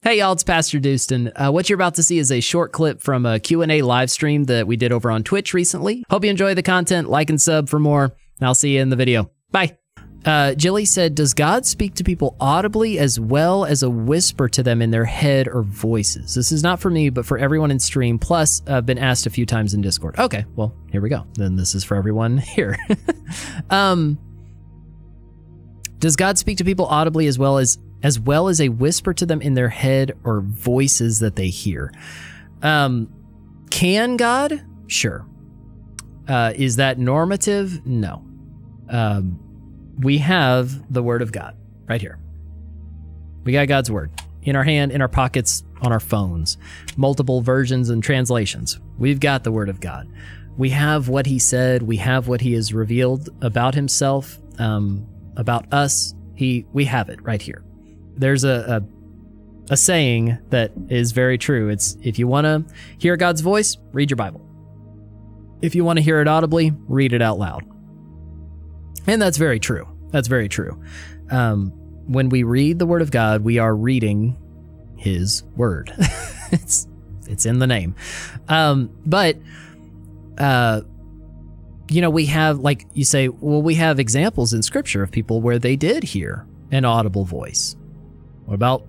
Hey y'all, it's Pastor Dustin. What you're about to see is a short clip from a Q&A live stream that we did over on Twitch recently. Hope you enjoy the content. Like and sub for more. And I'll see you in the video. Bye. Jilly said, does God speak to people audibly as well as a whisper to them in their head or voices? This is not for me, but for everyone in stream. Plus, I've been asked a few times in Discord. Okay, well, here we go. Then this is for everyone here. Does God speak to people audibly as well as a whisper to them in their head or voices that they hear? Can God? Sure. Is that normative? No. We have the Word of God right here. We got God's Word in our hand, in our pockets, on our phones, multiple versions and translations. We've got the Word of God. We have what He said. We have what He has revealed about Himself, about us. We have it right here. There's a saying that is very true. It's, if you want to hear God's voice, read your Bible. If you want to hear it audibly, read it out loud. And that's very true. That's very true. When we read the Word of God, we are reading His Word. It's in the name. But we have, like you say, well, we have examples in Scripture of people where they did hear an audible voice. What about,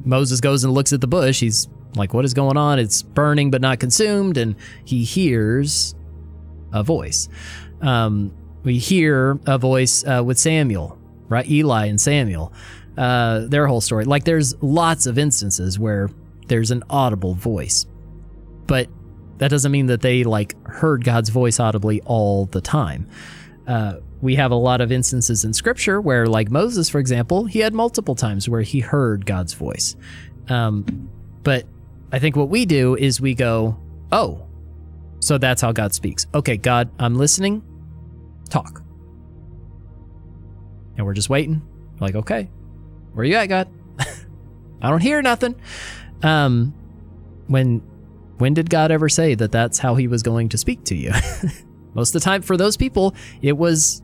Moses goes and looks at the bush. He's like, what is going on? It's burning but not consumed. And he hears a voice. We hear a voice with Samuel, right? Eli and Samuel, their whole story. Like, there's lots of instances where there's an audible voice. But that doesn't mean that they, heard God's voice audibly all the time. We have a lot of instances in Scripture where, like Moses, for example, he had multiple times where he heard God's voice. But I think what we do is we go, oh, so that's how God speaks. Okay, God, I'm listening. Talk. And we're just waiting. Like, okay, where you at, God? I don't hear nothing. When did God ever say that that's how He was going to speak to you? Most of the time, for those people, it was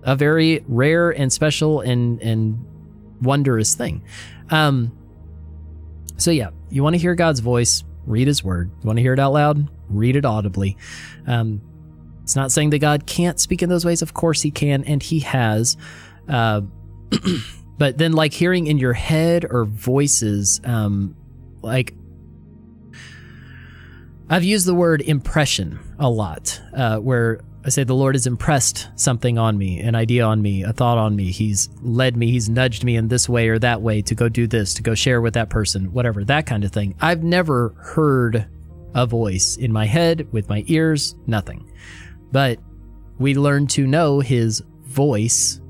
a very rare and special and wondrous thing. So yeah, you want to hear God's voice, read His Word. You want to hear it out loud, read it audibly. It's not saying that God can't speak in those ways. Of course He can, and He has. But then, hearing in your head or voices, I've used the word impression a lot, where I say the Lord has impressed something on me, an idea on me, a thought on me. He's led me, He's nudged me in this way or that way to go do this, to go share with that person, whatever, that kind of thing. I've never heard a voice in my head, with my ears, nothing. But we learn to know His voice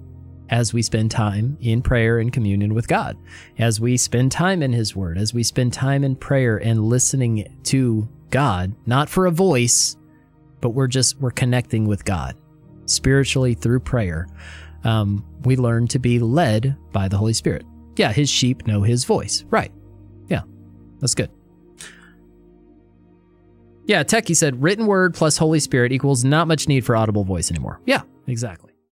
as we spend time in prayer and communion with God, as we spend time in His Word, as we spend time in prayer and listening to God, not for a voice, but we're connecting with God spiritually through prayer. We learn to be led by the Holy Spirit. Yeah, His sheep know His voice. Right. Yeah, that's good. Yeah, Techie said, written word plus Holy Spirit equals not much need for audible voice anymore. Yeah, exactly.